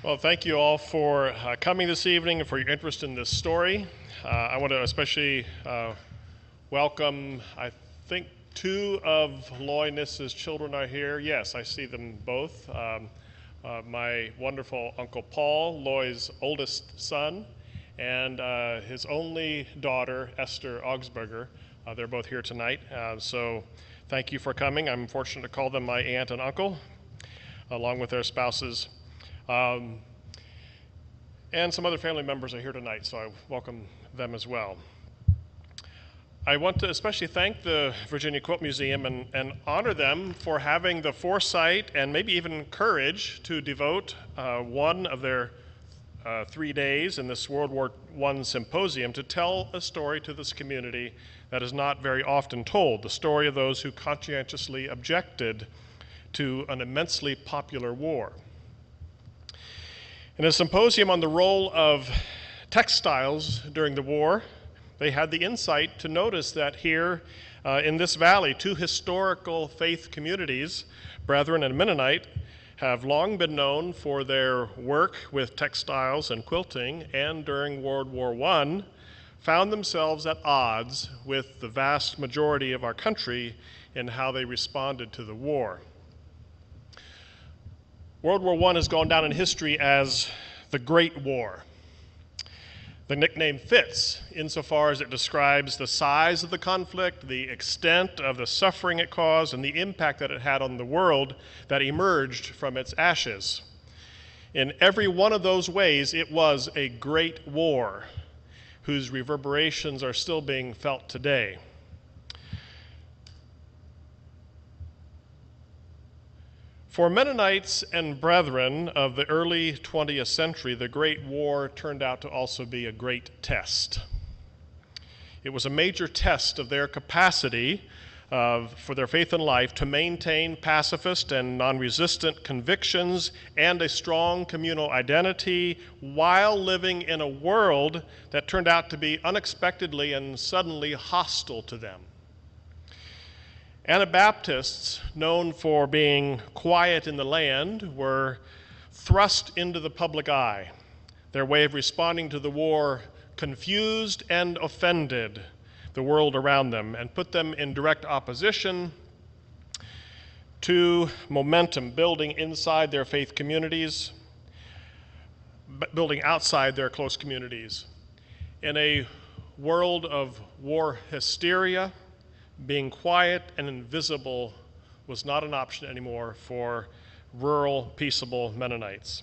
Well, thank you all for coming this evening and for your interest in this story. I want to especially welcome, I think, two of Lloy Kniss's children are here. Yes, I see them both. My wonderful Uncle Paul, Lloyd's oldest son, and his only daughter, Esther Augsburger. They're both here tonight. So thank you for coming. I'm fortunate to call them my aunt and uncle, along with their spouses. And some other family members are here tonight, so I welcome them as well. I want to especially thank the Virginia Quilt Museum and honor them for having the foresight and maybe even courage to devote one of their 3 days in this World War I symposium to tell a story to this community that is not very often told, the story of those who conscientiously objected to an immensely popular war. In a symposium on the role of textiles during the war, they had the insight to notice that here in this valley, two historical faith communities, Brethren and Mennonite, have long been known for their work with textiles and quilting, and during World War I, found themselves at odds with the vast majority of our country in how they responded to the war. World War I has gone down in history as the Great War. The nickname fits insofar as it describes the size of the conflict, the extent of the suffering it caused, and the impact that it had on the world that emerged from its ashes. In every one of those ways, it was a great war whose reverberations are still being felt today. For Mennonites and Brethren of the early 20th century, the Great War turned out to also be a great test. It was a major test of their capacity for their faith and life to maintain pacifist and non-resistant convictions and a strong communal identity while living in a world that turned out to be unexpectedly and suddenly hostile to them. Anabaptists, known for being quiet in the land, were thrust into the public eye. Their way of responding to the war confused and offended the world around them and put them in direct opposition to momentum building inside their faith communities, building outside their close communities. In a world of war hysteria, being quiet and invisible was not an option anymore for rural, peaceable Mennonites.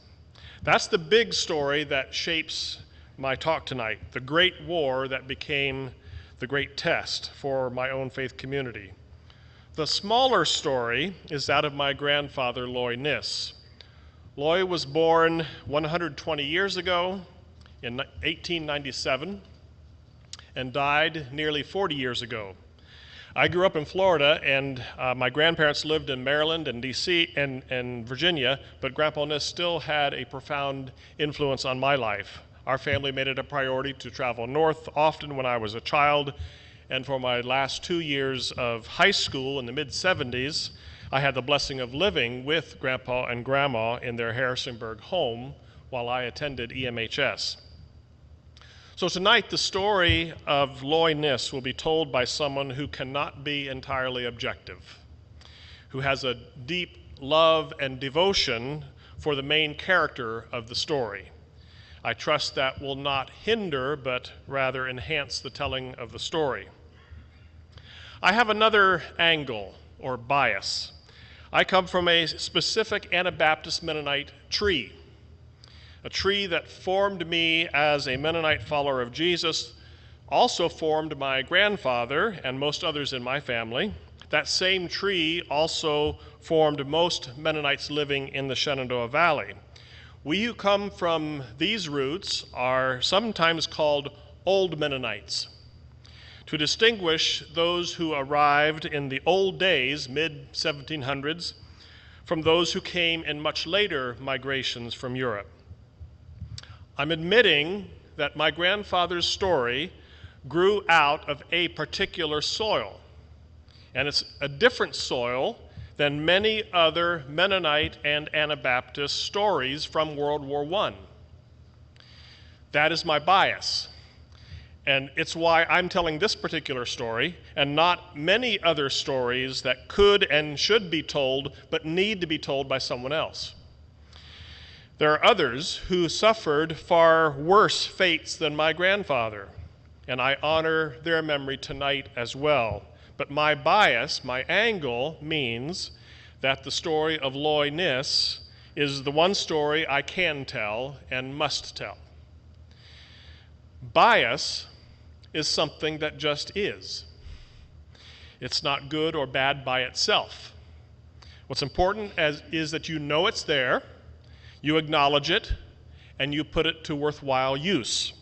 That's the big story that shapes my talk tonight, the Great War that became the great test for my own faith community. The smaller story is that of my grandfather, Lloy Kniss. Lloy was born 120 years ago in 1897 and died nearly 40 years ago. I grew up in Florida, and my grandparents lived in Maryland and D.C. and Virginia, but Grandpa Kniss still had a profound influence on my life. Our family made it a priority to travel north often when I was a child, and for my last 2 years of high school in the mid-'70s, I had the blessing of living with Grandpa and Grandma in their Harrisonburg home while I attended EMHS. So tonight, the story of Lloy Kniss will be told by someone who cannot be entirely objective, who has a deep love and devotion for the main character of the story. I trust that will not hinder, but rather enhance the telling of the story. I have another angle or bias. I come from a specific Anabaptist Mennonite tree. A tree that formed me as a Mennonite follower of Jesus also formed my grandfather and most others in my family. That same tree also formed most Mennonites living in the Shenandoah Valley. We who come from these roots are sometimes called Old Mennonites, to distinguish those who arrived in the old days, mid-1700s, from those who came in much later migrations from Europe. I'm admitting that my grandfather's story grew out of a particular soil, and it's a different soil than many other Mennonite and Anabaptist stories from World War I. That is my bias. And it's why I'm telling this particular story and not many other stories that could and should be told but need to be told by someone else. There are others who suffered far worse fates than my grandfather, and I honor their memory tonight as well. But my bias, my angle, means that the story of Lloy Kniss is the one story I can tell and must tell. Bias is something that just is. It's not good or bad by itself. What's important is that you know it's there, you acknowledge it, and you put it to worthwhile use.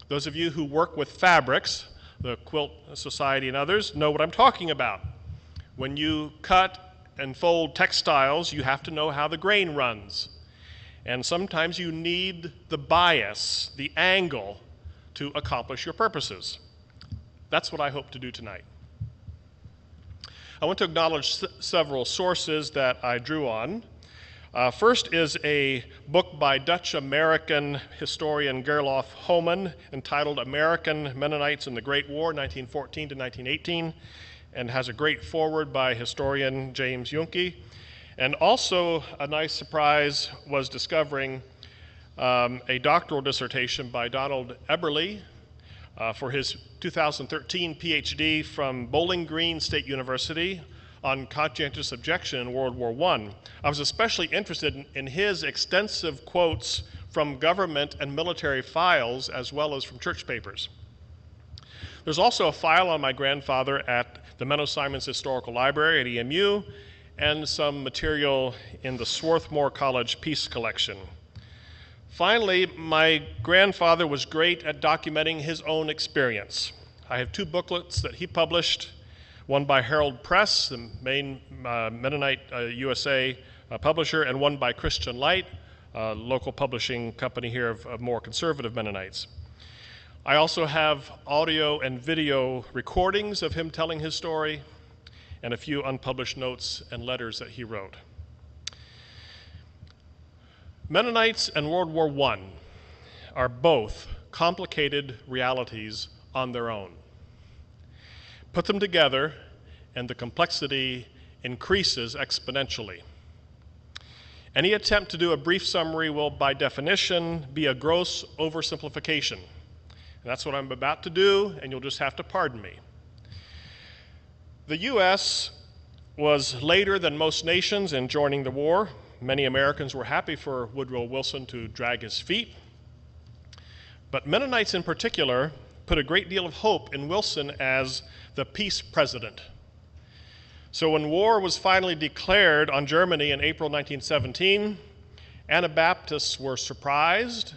Those of you who work with fabrics, the Quilt Society and others, know what I'm talking about. When you cut and fold textiles, you have to know how the grain runs. And sometimes you need the bias, the angle, to accomplish your purposes. That's what I hope to do tonight. I want to acknowledge several sources that I drew on. First is a book by Dutch-American historian Gerlof Homan entitled American Mennonites in the Great War, 1914 to 1918, and has a great foreword by historian James Junke. And also a nice surprise was discovering a doctoral dissertation by Donald Eberly for his 2013 PhD from Bowling Green State University on conscientious objection in World War I. I was especially interested in his extensive quotes from government and military files as well as from church papers. There's also a file on my grandfather at the Menno Simons Historical Library at EMU and some material in the Swarthmore College Peace Collection. Finally, my grandfather was great at documenting his own experience. I have two booklets that he published, one by Herald Press, the main Mennonite USA publisher, and one by Christian Light, a local publishing company here of more conservative Mennonites. I also have audio and video recordings of him telling his story and a few unpublished notes and letters that he wrote. Mennonites and World War I are both complicated realities on their own. Put them together, and the complexity increases exponentially. Any attempt to do a brief summary will, by definition, be a gross oversimplification. And that's what I'm about to do, and you'll just have to pardon me. The U.S. was later than most nations in joining the war. Many Americans were happy for Woodrow Wilson to drag his feet. But Mennonites in particular put a great deal of hope in Wilson as the peace president. So when war was finally declared on Germany in April 1917, Anabaptists were surprised,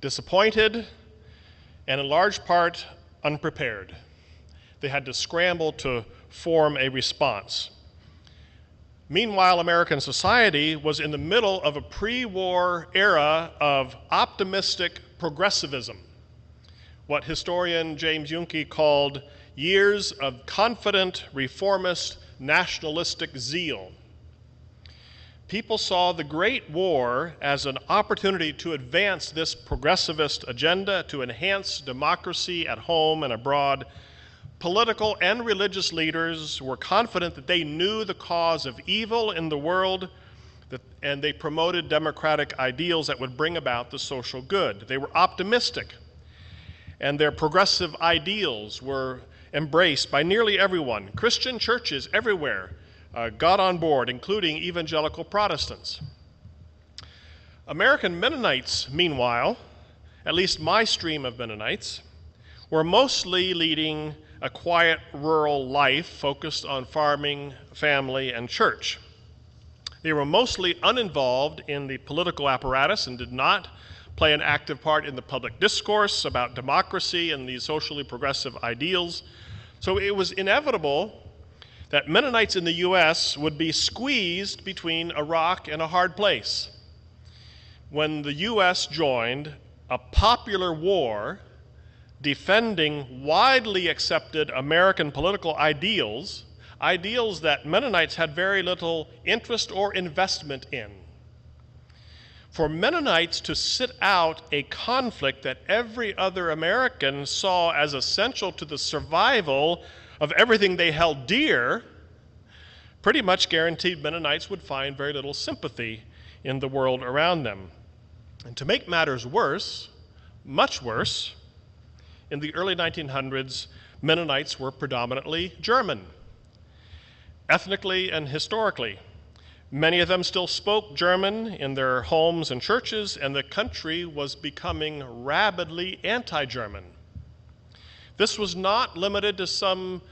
disappointed, and in large part unprepared. They had to scramble to form a response. Meanwhile, American society was in the middle of a pre-war era of optimistic progressivism, what historian James Junke called years of confident, reformist, nationalistic zeal. People saw the Great War as an opportunity to advance this progressivist agenda, to enhance democracy at home and abroad. Political and religious leaders were confident that they knew the cause of evil in the world, and they promoted democratic ideals that would bring about the social good. They were optimistic, and their progressive ideals were embraced by nearly everyone. Christian churches everywhere got on board, including evangelical Protestants. American Mennonites, meanwhile, at least my stream of Mennonites, were mostly leading a quiet rural life focused on farming, family, and church. They were mostly uninvolved in the political apparatus and did not play an active part in the public discourse about democracy and these socially progressive ideals. So it was inevitable that Mennonites in the U.S. would be squeezed between a rock and a hard place. When the U.S. joined a popular war defending widely accepted American political ideals ideals that Mennonites had very little interest or investment in. For Mennonites to sit out a conflict that every other American saw as essential to the survival of everything they held dear pretty much guaranteed Mennonites would find very little sympathy in the world around them. And to make matters worse, much worse, in the early 1900s, Mennonites were predominantly German, ethnically and historically. Many of them still spoke German in their homes and churches, and the country was becoming rabidly anti-German. This was not limited to some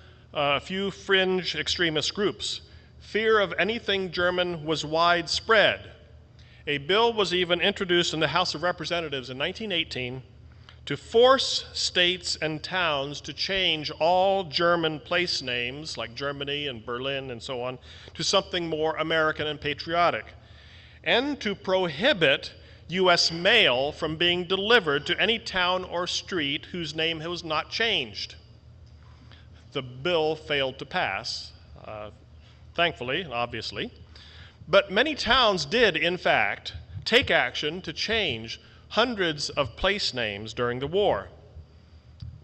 few fringe extremist groups. Fear of anything German was widespread. A bill was even introduced in the House of Representatives in 1918 to force states and towns to change all German place names, like Germany and Berlin and so on, to something more American and patriotic, and to prohibit U.S. mail from being delivered to any town or street whose name was not changed. The bill failed to pass, thankfully, obviously, but many towns did, in fact, take action to change hundreds of place names during the war.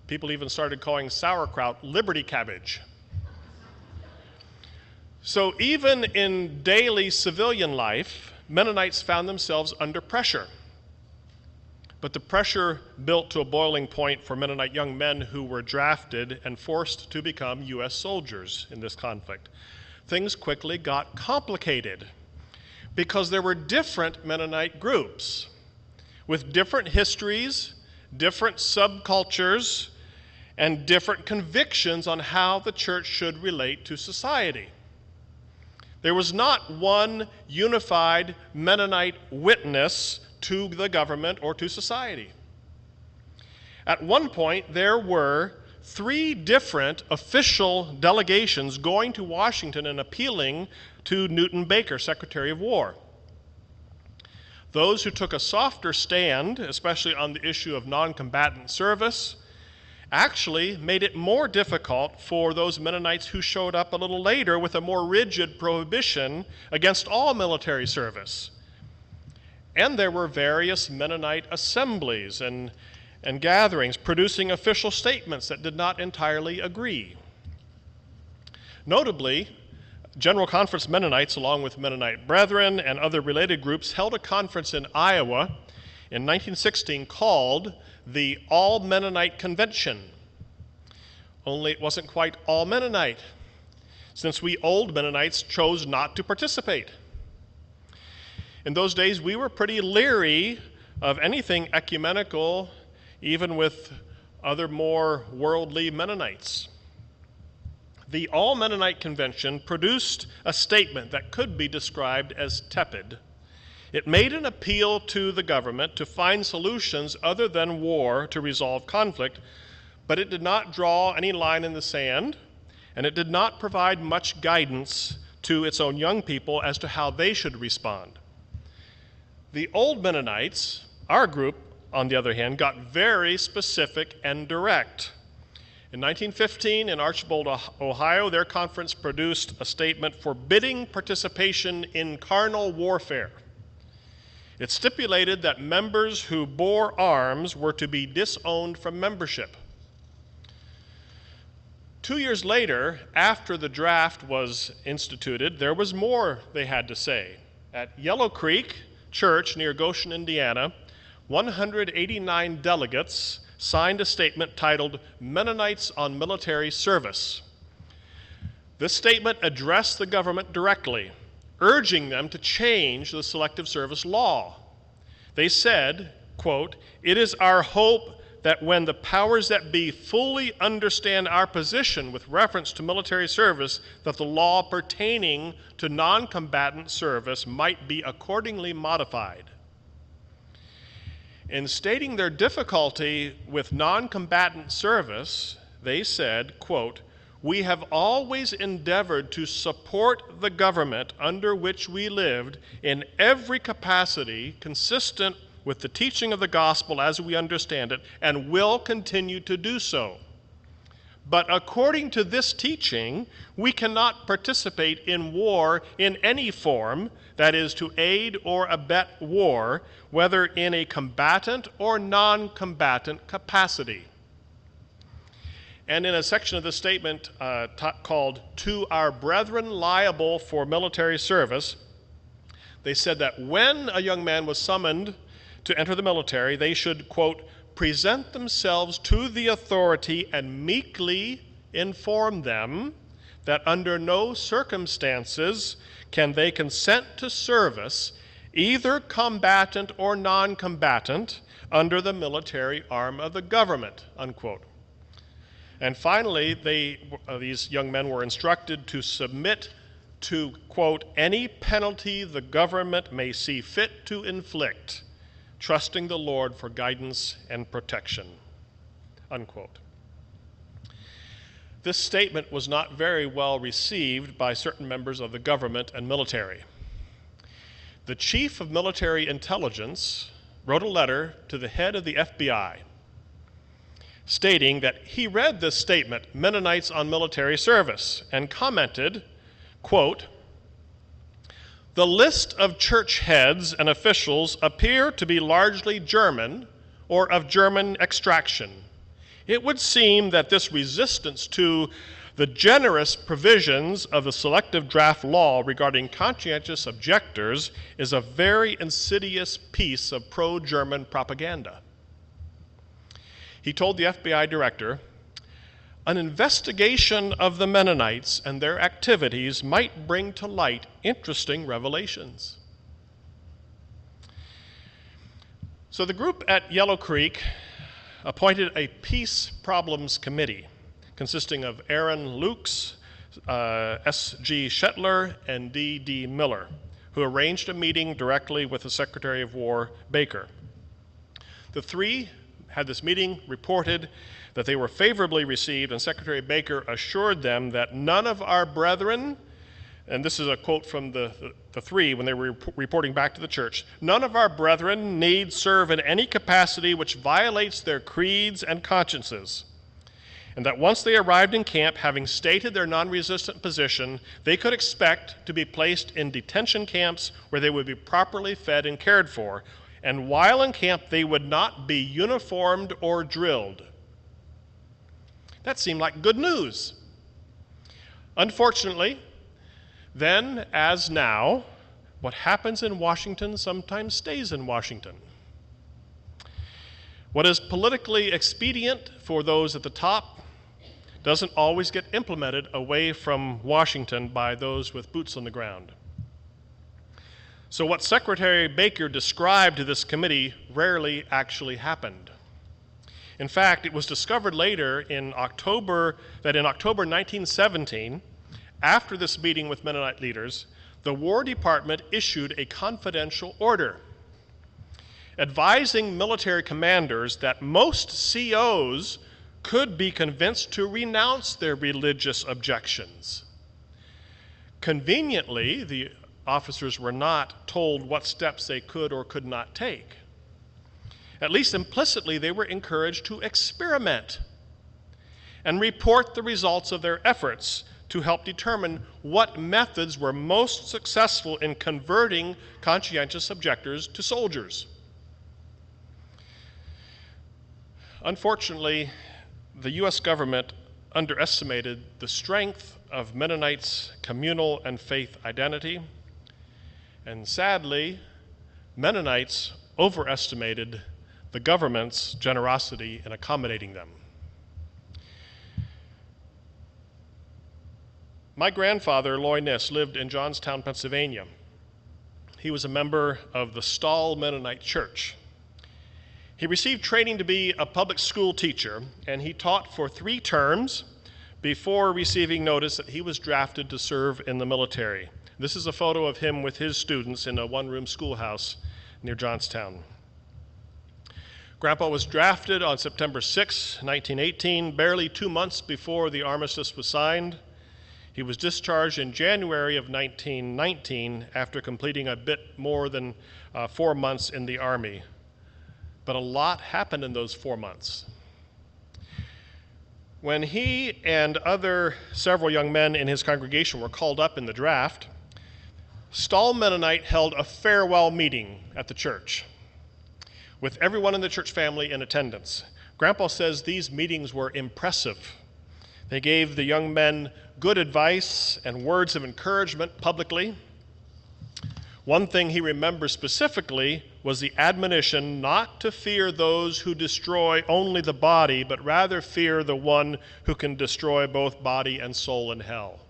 People even started calling sauerkraut Liberty cabbage. So even in daily civilian life, Mennonites found themselves under pressure. But the pressure built to a boiling point for Mennonite young men who were drafted and forced to become U.S. soldiers in this conflict. Things quickly got complicated because there were different Mennonite groups with different histories, different subcultures, and different convictions on how the church should relate to society. There was not one unified Mennonite witness to the government or to society. At one point, there were 3 different official delegations going to Washington and appealing to Newton Baker, Secretary of War. Those who took a softer stand, especially on the issue of non-combatant service, actually made it more difficult for those Mennonites who showed up a little later with a more rigid prohibition against all military service. And there were various Mennonite assemblies and gatherings producing official statements that did not entirely agree. Notably, General Conference Mennonites, along with Mennonite Brethren and other related groups, held a conference in Iowa in 1916 called the All Mennonite Convention. Only it wasn't quite all Mennonite, since we old Mennonites chose not to participate. In those days, we were pretty leery of anything ecumenical, even with other more worldly Mennonites. The All Mennonite Convention produced a statement that could be described as tepid. It made an appeal to the government to find solutions other than war to resolve conflict, but it did not draw any line in the sand, and it did not provide much guidance to its own young people as to how they should respond. The old Mennonites, our group, on the other hand, got very specific and direct. In 1915, in Archbold, Ohio, their conference produced a statement forbidding participation in carnal warfare. It stipulated that members who bore arms were to be disowned from membership. 2 years later, after the draft was instituted, there was more they had to say. At Yellow Creek Church near Goshen, Indiana, 189 delegates signed a statement titled Mennonites on Military Service. This statement addressed the government directly, urging them to change the selective service law. They said, quote, "It is our hope that when the powers that be fully understand our position with reference to military service, that the law pertaining to non-combatant service might be accordingly modified." In stating their difficulty with non-combatant service, they said, quote, "We have always endeavored to support the government under which we lived in every capacity consistent with the teaching of the gospel as we understand it, and will continue to do so. But according to this teaching, we cannot participate in war in any form, that is, to aid or abet war, whether in a combatant or non-combatant capacity. And in a section of this statement called "To Our Brethren Liable for Military Service," they said that when a young man was summoned to enter the military, they should, quote, present themselves to the authority and meekly inform them that under no circumstances can they consent to service, either combatant or non-combatant, under the military arm of the government, unquote. And finally, these young men were instructed to submit to, quote, any penalty the government may see fit to inflict, trusting the Lord for guidance and protection, unquote. This statement was not very well received by certain members of the government and military. The chief of military intelligence wrote a letter to the head of the FBI stating that he read this statement, Mennonites on Military Service, and commented, quote, the list of church heads and officials appear to be largely German or of German extraction. It would seem that this resistance to the generous provisions of the selective draft law regarding conscientious objectors is a very insidious piece of pro-German propaganda. He told the FBI director, an investigation of the Mennonites and their activities might bring to light interesting revelations. So the group at Yellow Creek appointed a Peace Problems Committee consisting of Aaron Lukes, S.G. Shetler, and D.D. Miller, who arranged a meeting directly with the Secretary of War, Baker. The three had this meeting, reported that they were favorably received, and Secretary Baker assured them that none of our brethren, and this is a quote from the three when they were reporting back to the church, none of our brethren need serve in any capacity which violates their creeds and consciences, and that once they arrived in camp, having stated their non-resistant position, they could expect to be placed in detention camps where they would be properly fed and cared for, and while in camp they would not be uniformed or drilled. That seemed like good news. Unfortunately, then as now, what happens in Washington sometimes stays in Washington. What is politically expedient for those at the top doesn't always get implemented away from Washington by those with boots on the ground. So what Secretary Baker described to this committee rarely actually happened. In fact, it was discovered later in October 1917, after this meeting with Mennonite leaders, the War Department issued a confidential order advising military commanders that most COs could be convinced to renounce their religious objections. Conveniently, the officers were not told what steps they could or could not take. At least implicitly, they were encouraged to experiment and report the results of their efforts to help determine what methods were most successful in converting conscientious objectors to soldiers. Unfortunately, the U.S. government underestimated the strength of Mennonites' communal and faith identity, and sadly, Mennonites overestimated the government's generosity in accommodating them. My grandfather, Lloy Kniss, lived in Johnstown, Pennsylvania. He was a member of the Stall Mennonite Church. He received training to be a public school teacher, and he taught for 3 terms before receiving notice that he was drafted to serve in the military. This is a photo of him with his students in a one-room schoolhouse near Johnstown. Grandpa was drafted on September 6, 1918, barely 2 months before the armistice was signed. He was discharged in January of 1919 after completing a bit more than 4 months in the Army. But a lot happened in those 4 months. When he and several young men in his congregation were called up in the draft, Stall Mennonite held a farewell meeting at the church with everyone in the church family in attendance. Grandpa says these meetings were impressive. They gave the young men good advice and words of encouragement publicly. One thing he remembers specifically was the admonition not to fear those who destroy only the body, but rather fear the one who can destroy both body and soul in hell.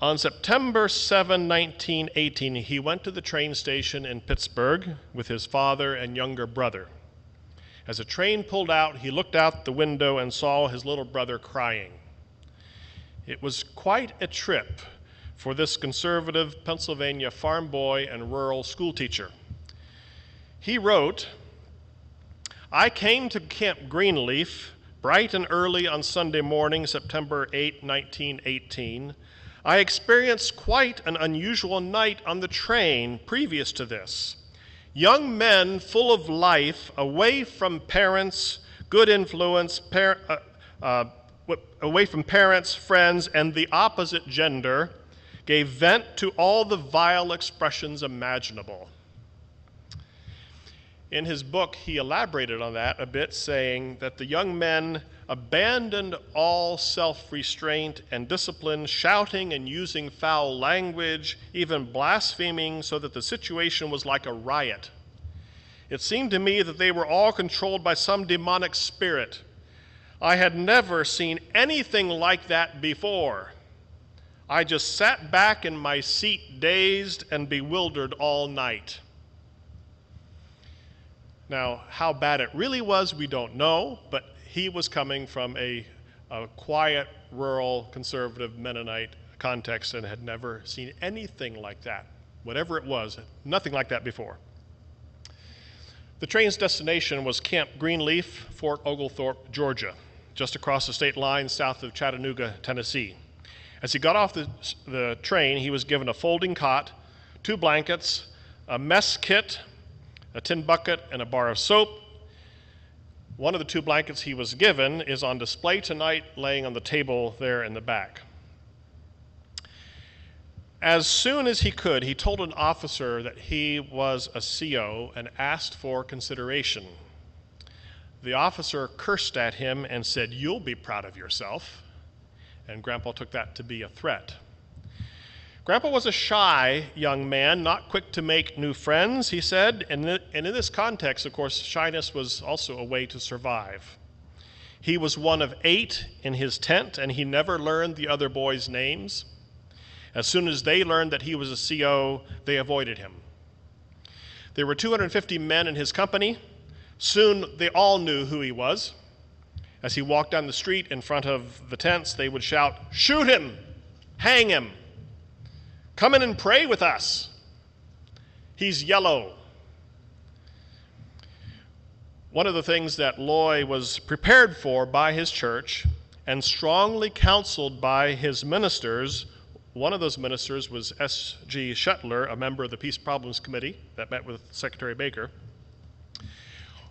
On September 7, 1918, he went to the train station in Pittsburgh with his father and younger brother. As the train pulled out, he looked out the window and saw his little brother crying. It was quite a trip for this conservative Pennsylvania farm boy and rural schoolteacher. He wrote, "I came to Camp Greenleaf bright and early on Sunday morning, September 8, 1918. I experienced quite an unusual night on the train previous to this. Young men full of life, away from parents, good influence, away from parents, friends, and the opposite gender, gave vent to all the vile expressions imaginable." In his book, he elaborated on that a bit, saying that the young men abandoned all self-restraint and discipline, shouting and using foul language, even blaspheming, so that the situation was like a riot. It seemed to me that they were all controlled by some demonic spirit. I had never seen anything like that before. I just sat back in my seat, dazed and bewildered all night. Now, how bad it really was, we don't know, but he was coming from a quiet, rural, conservative Mennonite context and had never seen anything like that. Whatever it was, nothing like that before. The train's destination was Camp Greenleaf, Fort Oglethorpe, Georgia, just across the state line south of Chattanooga, Tennessee. As he got off the train, he was given a folding cot, 2 blankets, a mess kit, a tin bucket, and a bar of soap. One of the 2 blankets he was given is on display tonight, laying on the table there in the back. As soon as he could, he told an officer that he was a CO and asked for consideration. The officer cursed at him and said, "You'll be proud of yourself." And Grandpa took that to be a threat. Grandpa was a shy young man, not quick to make new friends, he said, and in this context, of course, shyness was also a way to survive. He was one of 8 in his tent, and he never learned the other boys' names. As soon as they learned that he was a CO, they avoided him. There were 250 men in his company. Soon they all knew who he was. As he walked down the street in front of the tents, they would shout, "Shoot him! Hang him! Come in and pray with us. He's yellow." One of the things that Lloy was prepared for by his church and strongly counseled by his ministers, one of those ministers was S.G. Shetler, a member of the Peace Problems Committee that met with Secretary Baker,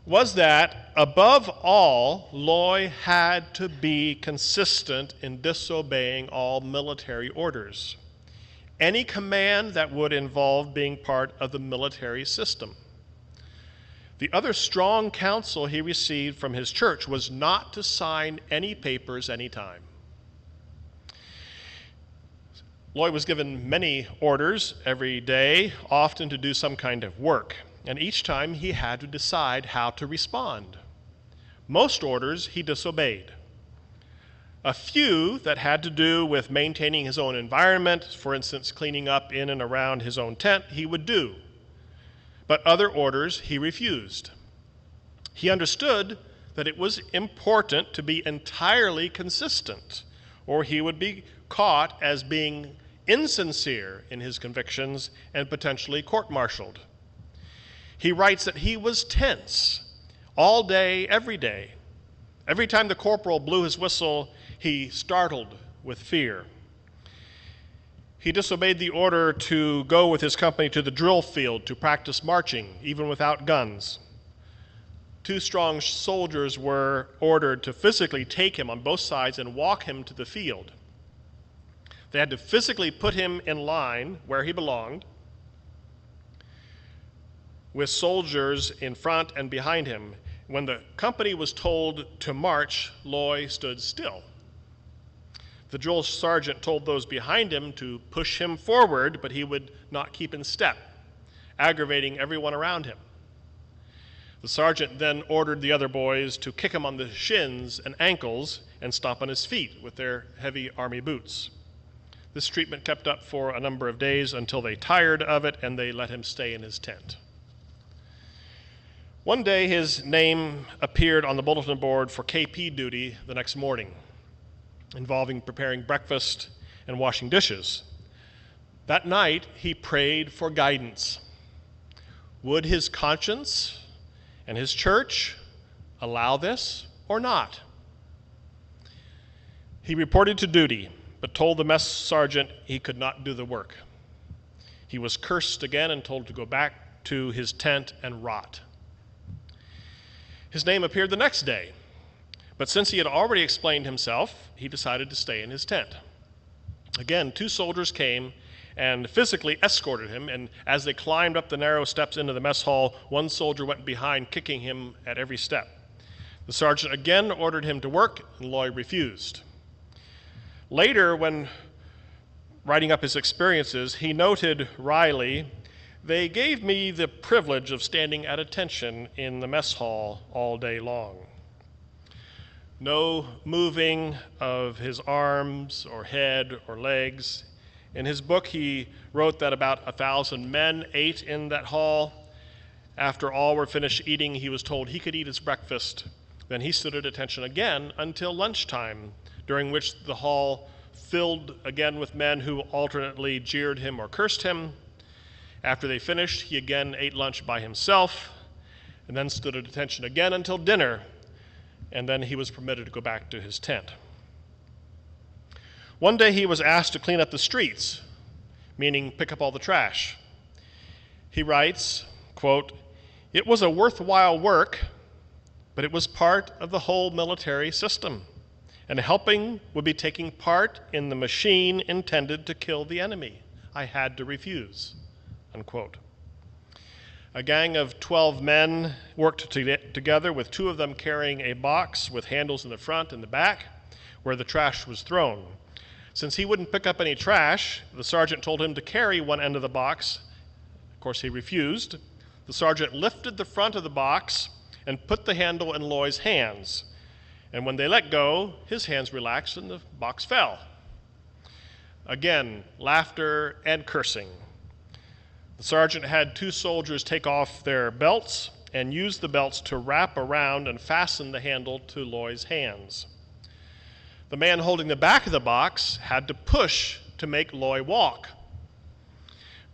was that, above all, Lloy had to be consistent in disobeying all military orders. Any command that would involve being part of the military system. The other strong counsel he received from his church was not to sign any papers anytime. Lloyd was given many orders every day, often to do some kind of work, and each time he had to decide how to respond. Most orders he disobeyed. A few that had to do with maintaining his own environment, for instance, cleaning up in and around his own tent, he would do. But other orders he refused. He understood that it was important to be entirely consistent, or he would be caught as being insincere in his convictions and potentially court-martialed. He writes that he was tense all day, every day. Every time the corporal blew his whistle, he startled with fear. He disobeyed the order to go with his company to the drill field to practice marching, even without guns. 2 strong soldiers were ordered to physically take him on both sides and walk him to the field. They had to physically put him in line where he belonged, with soldiers in front and behind him. When the company was told to march, Lloy stood still. The drill sergeant told those behind him to push him forward, but he would not keep in step, aggravating everyone around him. The sergeant then ordered the other boys to kick him on the shins and ankles and stomp on his feet with their heavy army boots. This treatment kept up for a number of days until they tired of it and they let him stay in his tent. One day his name appeared on the bulletin board for KP duty the next morning, involving preparing breakfast and washing dishes. That night he prayed for guidance. Would his conscience and his church allow this or not? He reported to duty, but told the mess sergeant he could not do the work. He was cursed again and told to go back to his tent and rot. His name appeared the next day, but since he had already explained himself, he decided to stay in his tent. Again, 2 soldiers came and physically escorted him, and as they climbed up the narrow steps into the mess hall, one soldier went behind, kicking him at every step. The sergeant again ordered him to work, and Lloy refused. Later, when writing up his experiences, he noted wryly, "They gave me the privilege of standing at attention in the mess hall all day long. No moving of his arms or head or legs." In his book, he wrote that about 1,000 men ate in that hall. After all were finished eating, he was told he could eat his breakfast. Then he stood at attention again until lunchtime, during which the hall filled again with men who alternately jeered him or cursed him. After they finished, he again ate lunch by himself, and then stood at attention again until dinner, and then he was permitted to go back to his tent. One day he was asked to clean up the streets, meaning pick up all the trash. He writes, quote, "It was a worthwhile work, but it was part of the whole military system, and helping would be taking part in the machine intended to kill the enemy. I had to refuse," unquote. A gang of 12 men worked together, with 2 of them carrying a box with handles in the front and the back where the trash was thrown. Since he wouldn't pick up any trash, the sergeant told him to carry one end of the box. Of course, he refused. The sergeant lifted the front of the box and put the handle in Lloyd's hands. And when they let go, his hands relaxed and the box fell. Again, laughter and cursing. The sergeant had 2 soldiers take off their belts and use the belts to wrap around and fasten the handle to Lloyd's hands. The man holding the back of the box had to push to make Lloy walk.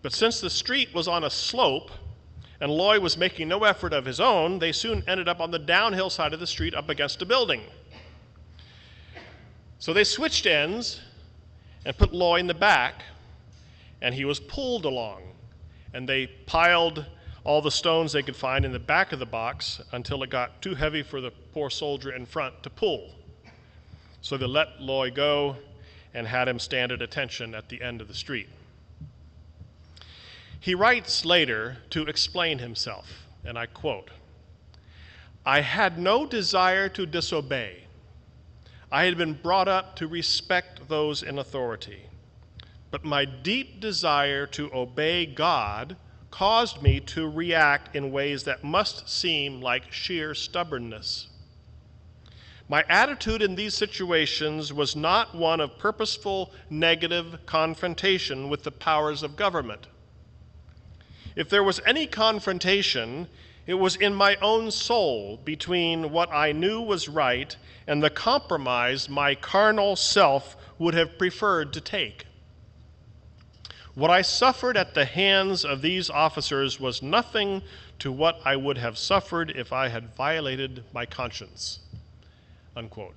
But since the street was on a slope and Lloy was making no effort of his own, they soon ended up on the downhill side of the street up against a building. So they switched ends and put Lloy in the back, and he was pulled along. And they piled all the stones they could find in the back of the box until it got too heavy for the poor soldier in front to pull. So they let Lloy go and had him stand at attention at the end of the street. He writes later to explain himself, and I quote, "I had no desire to disobey. I had been brought up to respect those in authority. But my deep desire to obey God caused me to react in ways that must seem like sheer stubbornness. My attitude in these situations was not one of purposeful negative confrontation with the powers of government. If there was any confrontation, it was in my own soul between what I knew was right and the compromise my carnal self would have preferred to take. What I suffered at the hands of these officers was nothing to what I would have suffered if I had violated my conscience." Unquote.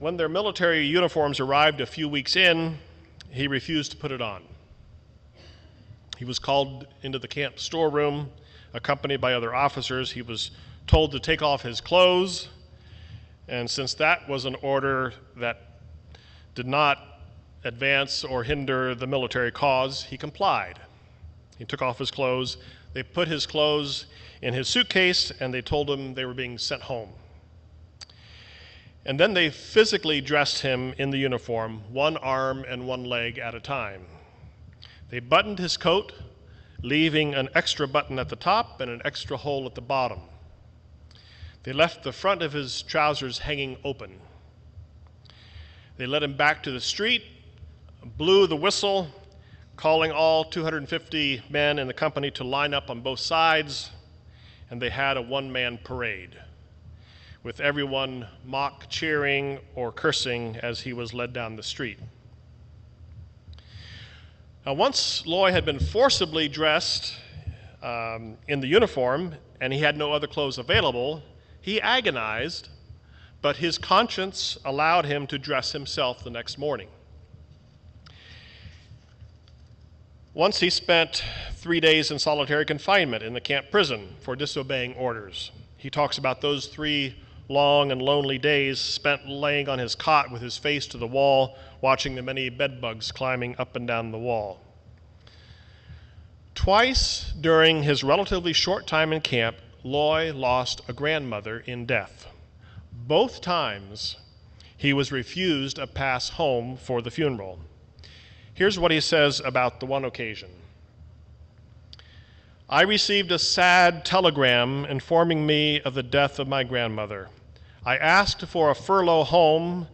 When their military uniforms arrived a few weeks in, he refused to put it on. He was called into the camp storeroom, accompanied by other officers. He was told to take off his clothes, and since that was an order that did not advance or hinder the military cause, he complied. He took off his clothes. They put his clothes in his suitcase, and they told him they were being sent home. And then they physically dressed him in the uniform, one arm and one leg at a time. They buttoned his coat, leaving an extra button at the top and an extra hole at the bottom. They left the front of his trousers hanging open. They led him back to the street, blew the whistle, calling all 250 men in the company to line up on both sides, and they had a one-man parade, with everyone mock cheering or cursing as he was led down the street. Now, once Lloy had been forcibly dressed in the uniform and he had no other clothes available, he agonized, but his conscience allowed him to dress himself the next morning. Once he spent 3 days in solitary confinement in the camp prison for disobeying orders. He talks about those 3 long and lonely days spent laying on his cot with his face to the wall, watching the many bed bugs climbing up and down the wall. Twice during his relatively short time in camp, Lloy lost a grandmother in death. Both times he was refused a pass home for the funeral. Here's what he says about the one occasion. I received a sad telegram informing me of the death of my grandmother. I asked for a furlough home,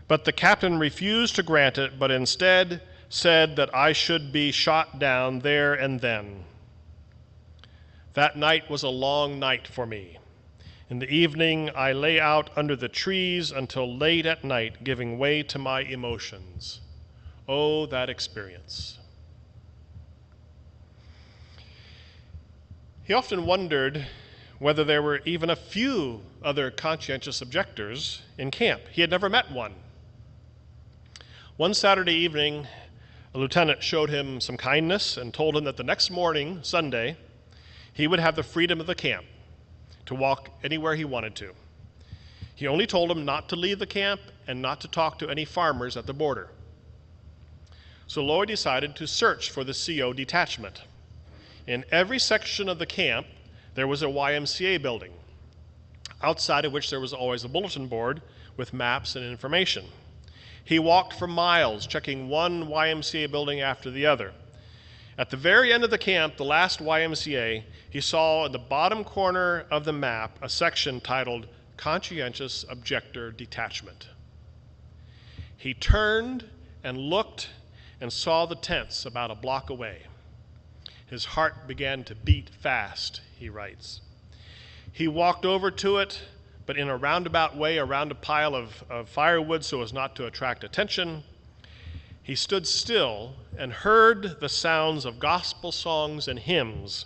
but the captain refused to grant it, but instead said that I should be shot down there and then. That night was a long night for me. In the evening, I lay out under the trees until late at night, giving way to my emotions. Oh, that experience. He often wondered whether there were even a few other conscientious objectors in camp. He had never met one. One Saturday evening, a lieutenant showed him some kindness and told him that the next morning, Sunday, he would have the freedom of the camp to walk anywhere he wanted to. He only told him not to leave the camp and not to talk to any farmers at the border. So Lloyd decided to search for the CO detachment. In every section of the camp, there was a YMCA building, outside of which there was always a bulletin board with maps and information. He walked for miles, checking one YMCA building after the other. At the very end of the camp, the last YMCA, he saw in the bottom corner of the map a section titled Conscientious Objector Detachment. He turned and looked and saw the tents about a block away. His heart began to beat fast, he writes. He walked over to it, but in a roundabout way around a pile of firewood so as not to attract attention. He stood still and heard the sounds of gospel songs and hymns,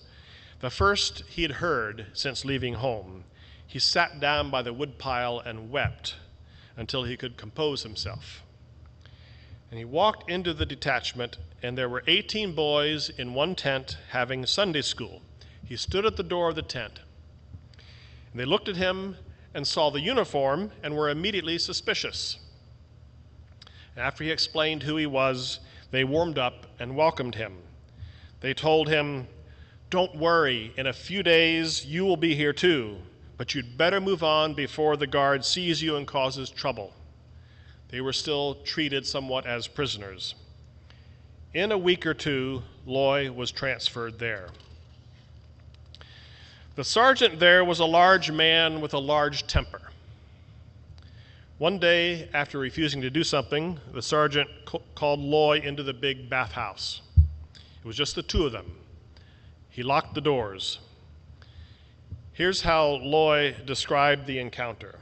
the first he had heard since leaving home. He sat down by the woodpile and wept until he could compose himself. And he walked into the detachment, and there were 18 boys in one tent having Sunday school. He stood at the door of the tent. And they looked at him and saw the uniform and were immediately suspicious. After he explained who he was, they warmed up and welcomed him. They told him, "Don't worry, in a few days you will be here too, but you'd better move on before the guard sees you and causes trouble." They were still treated somewhat as prisoners. In a week or two, Lloy was transferred there. The sergeant there was a large man with a large temper. One day, after refusing to do something, the sergeant called Lloy into the big bathhouse. It was just the two of them. He locked the doors. Here's how Lloy described the encounter.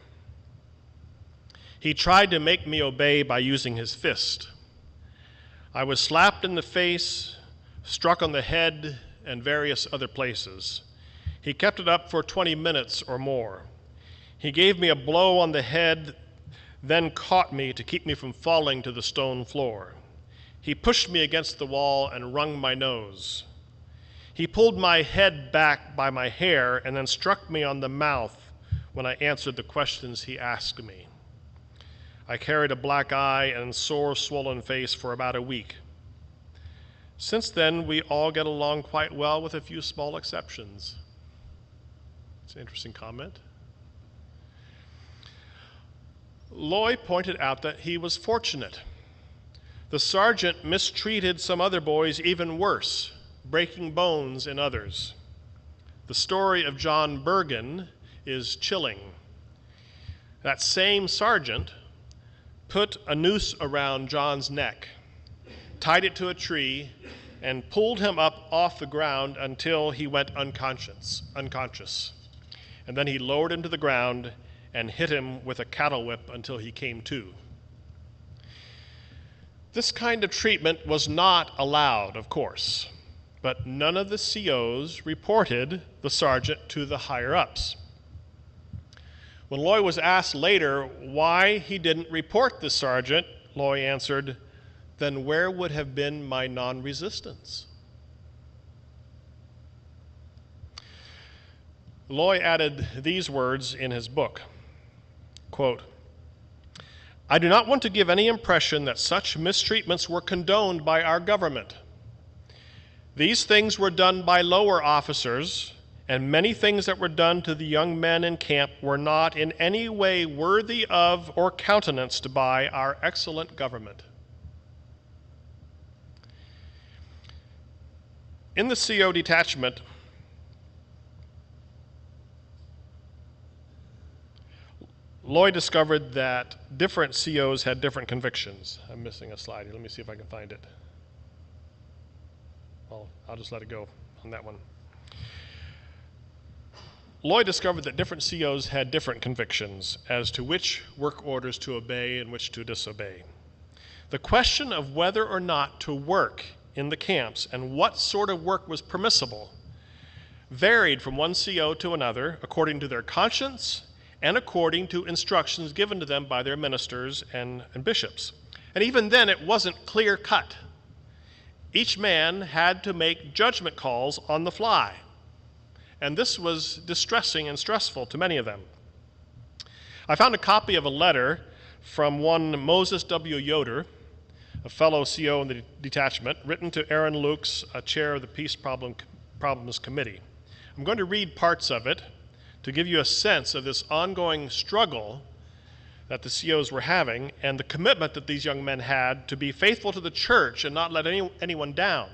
He tried to make me obey by using his fist. I was slapped in the face, struck on the head, and various other places. He kept it up for 20 minutes or more. He gave me a blow on the head, then caught me to keep me from falling to the stone floor. He pushed me against the wall and wrung my nose. He pulled my head back by my hair and then struck me on the mouth when I answered the questions he asked me. I carried a black eye and sore, swollen face for about a week. Since then, we all get along quite well with a few small exceptions. It's an interesting comment. Lloy pointed out that he was fortunate. The sergeant mistreated some other boys even worse, breaking bones in others. The story of John Bergen is chilling. That same sergeant put a noose around John's neck, tied it to a tree, and pulled him up off the ground until he went unconscious. And then he lowered him to the ground and hit him with a cattle whip until he came to. This kind of treatment was not allowed, of course, but none of the COs reported the sergeant to the higher-ups. When Lloy was asked later why he didn't report the sergeant, Lloy answered, "Then where would have been my non-resistance?" Lloy added these words in his book, quote, "I do not want to give any impression that such mistreatments were condoned by our government. These things were done by lower officers, and many things that were done to the young men in camp were not in any way worthy of or countenanced by our excellent government." In the CO detachment, Lloy discovered that different COs had different convictions. I'm missing a slide here. Let me see if I can find it. Well, I'll just let it go on that one. Lloy discovered that different COs had different convictions as to which work orders to obey and which to disobey. The question of whether or not to work in the camps and what sort of work was permissible varied from one CO to another according to their conscience and according to instructions given to them by their ministers and bishops. And even then, it wasn't clear-cut. Each man had to make judgment calls on the fly, and this was distressing and stressful to many of them. I found a copy of a letter from one Moses W. Yoder, a fellow CO in the detachment, written to Aaron Lukes, a chair of the Peace Problems Committee. I'm going to read parts of it to give you a sense of this ongoing struggle that the COs were having and the commitment that these young men had to be faithful to the church and not let anyone down.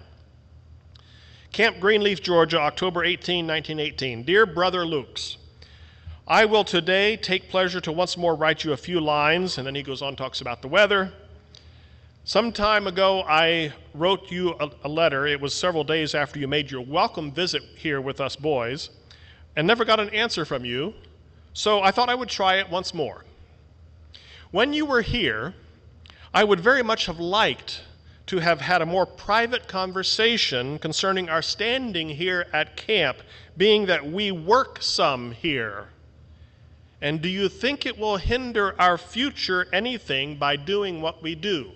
Camp Greenleaf, Georgia, October 18, 1918. Dear Brother Lukes, I will today take pleasure to once more write you a few lines, and then he goes on and talks about the weather. Some time ago, I wrote you a letter. It was several days after you made your welcome visit here with us boys, and never got an answer from you, so I thought I would try it once more. When you were here, I would very much have liked to have had a more private conversation concerning our standing here at camp, being that we work some here. And do you think it will hinder our future anything by doing what we do?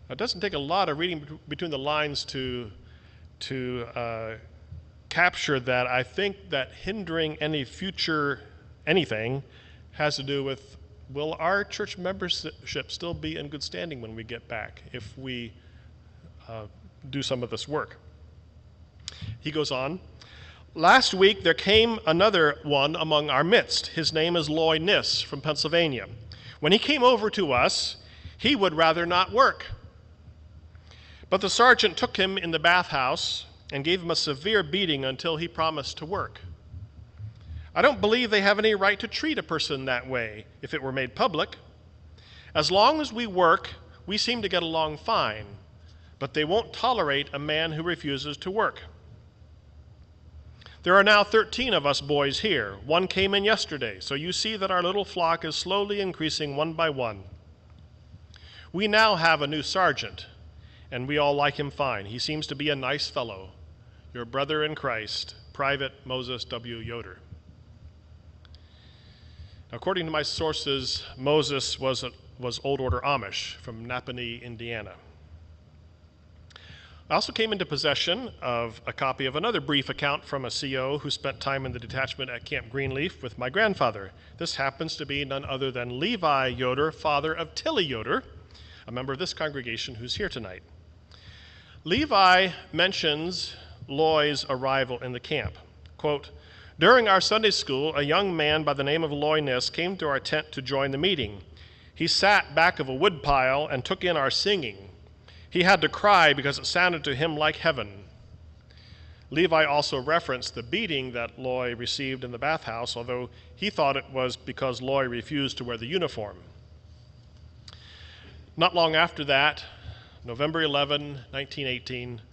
It doesn't take a lot of reading between the lines to capture that. I think that hindering any future anything has to do with, will our church membership still be in good standing when we get back if we do some of this work? He goes on, last week there came another one among our midst. His name is Lloy Kniss from Pennsylvania. When he came over to us, he would rather not work. But the sergeant took him in the bathhouse and gave him a severe beating until he promised to work. I don't believe they have any right to treat a person that way if it were made public. As long as we work, we seem to get along fine, but they won't tolerate a man who refuses to work. There are now 13 of us boys here. One came in yesterday, so you see that our little flock is slowly increasing one by one. We now have a new sergeant, and we all like him fine. He seems to be a nice fellow. Your brother in Christ, Private Moses W. Yoder. According to my sources, Moses was Old Order Amish from Napanee, Indiana. I also came into possession of a copy of another brief account from a CO who spent time in the detachment at Camp Greenleaf with my grandfather. This happens to be none other than Levi Yoder, father of Tilly Yoder, a member of this congregation who's here tonight. Levi mentions Lloyd's arrival in the camp. Quote, "During our Sunday school, a young man by the name of Lloy Kniss came to our tent to join the meeting. He sat back of a woodpile and took in our singing. He had to cry because it sounded to him like heaven." Levi also referenced the beating that Lloy received in the bathhouse, although he thought it was because Lloy refused to wear the uniform. Not long after that, November 11, 1918,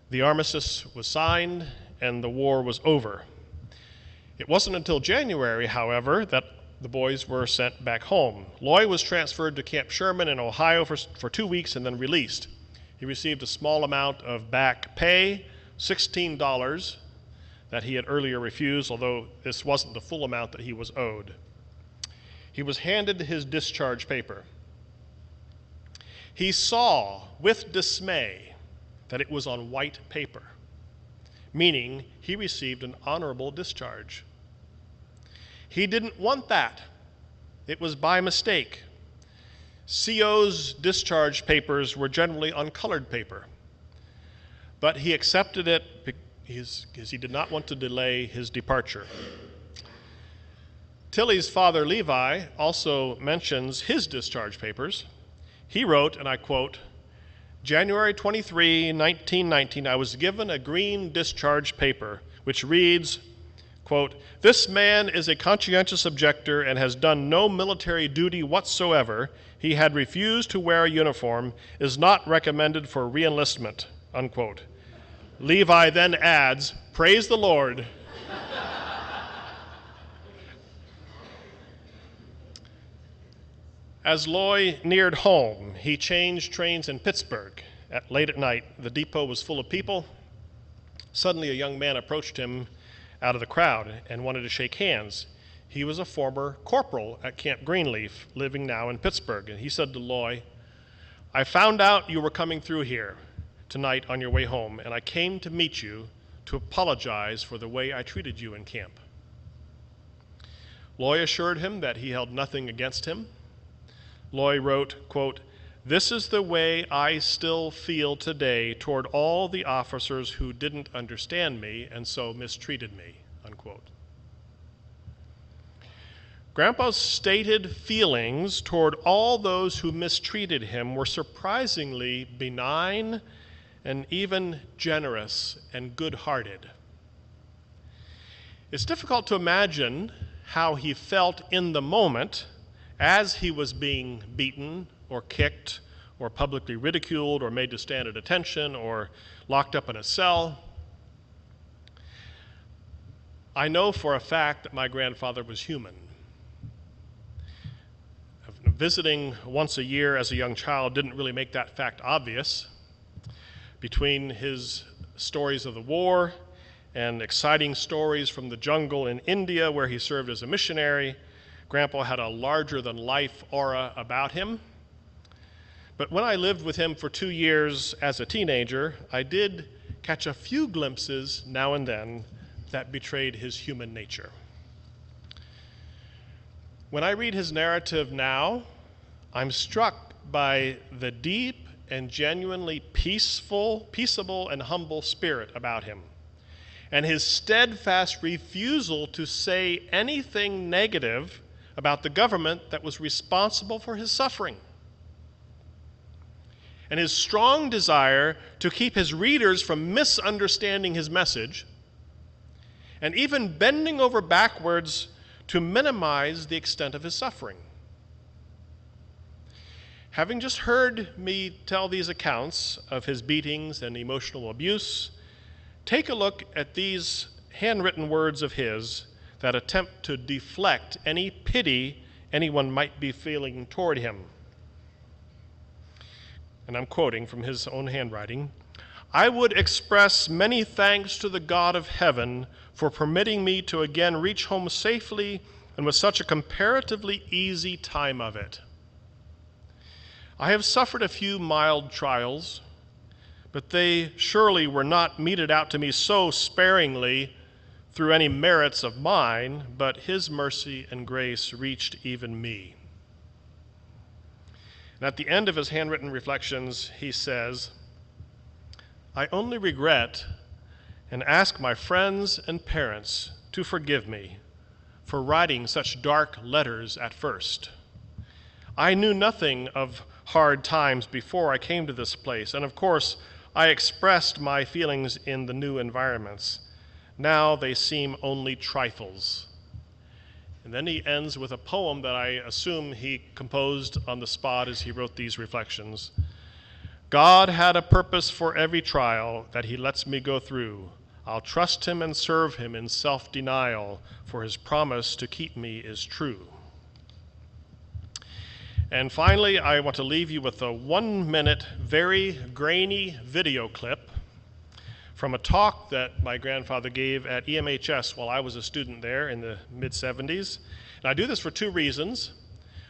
the armistice was signed and the war was over. It wasn't until January, however, that the boys were sent back home. Lloy was transferred to Camp Sherman in Ohio for 2 weeks and then released. He received a small amount of back pay, $16, that he had earlier refused, although this wasn't the full amount that he was owed. He was handed his discharge paper. He saw with dismay that it was on white paper, meaning he received an honorable discharge. He didn't want that. It was by mistake. CO's discharge papers were generally on colored paper, but he accepted it because he did not want to delay his departure. Tilly's father, Levi, also mentions his discharge papers. He wrote, and I quote, "January 23, 1919, I was given a green discharge paper, which reads, quote, 'This man is a conscientious objector and has done no military duty whatsoever. He had refused to wear a uniform, is not recommended for reenlistment,' unquote." Levi then adds, "Praise the Lord." As Lloy neared home, he changed trains in Pittsburgh. Late at night, the depot was full of people. Suddenly, a young man approached him out of the crowd and wanted to shake hands. He was a former corporal at Camp Greenleaf, living now in Pittsburgh, and he said to Lloy, "I found out you were coming through here tonight on your way home, and I came to meet you to apologize for the way I treated you in camp." Lloy assured him that he held nothing against him. Lloy wrote, quote, "This is the way I still feel today toward all the officers who didn't understand me and so mistreated me," unquote. Grandpa's stated feelings toward all those who mistreated him were surprisingly benign and even generous and good-hearted. It's difficult to imagine how he felt in the moment as he was being beaten or kicked or publicly ridiculed or made to stand at attention or locked up in a cell. I know for a fact that my grandfather was human. Visiting once a year as a young child didn't really make that fact obvious. Between his stories of the war and exciting stories from the jungle in India where he served as a missionary, Grandpa had a larger-than-life aura about him. But when I lived with him for 2 years as a teenager, I did catch a few glimpses now and then that betrayed his human nature. When I read his narrative now, I'm struck by the deep and genuinely peaceable and humble spirit about him, and his steadfast refusal to say anything negative about the government that was responsible for his suffering, and his strong desire to keep his readers from misunderstanding his message, and even bending over backwards to minimize the extent of his suffering. Having just heard me tell these accounts of his beatings and emotional abuse, take a look at these handwritten words of his that attempt to deflect any pity anyone might be feeling toward him. And I'm quoting from his own handwriting. "I would express many thanks to the God of heaven for permitting me to again reach home safely and with such a comparatively easy time of it. I have suffered a few mild trials, but they surely were not meted out to me so sparingly through any merits of mine, but his mercy and grace reached even me. And at the end of his handwritten reflections, he says, I only regret and ask my friends and parents to forgive me for writing such dark letters at first. I knew nothing of hard times before I came to this place, and of course, I expressed my feelings in the new environments. Now they seem only trifles. And then he ends with a poem that I assume he composed on the spot as he wrote these reflections. God had a purpose for every trial that he lets me go through. I'll trust him and serve him in self-denial, for his promise to keep me is true. And finally, I want to leave you with a 1-minute, very grainy video clip from a talk that my grandfather gave at EMHS while I was a student there in the mid-70s. And I do this for 2 reasons.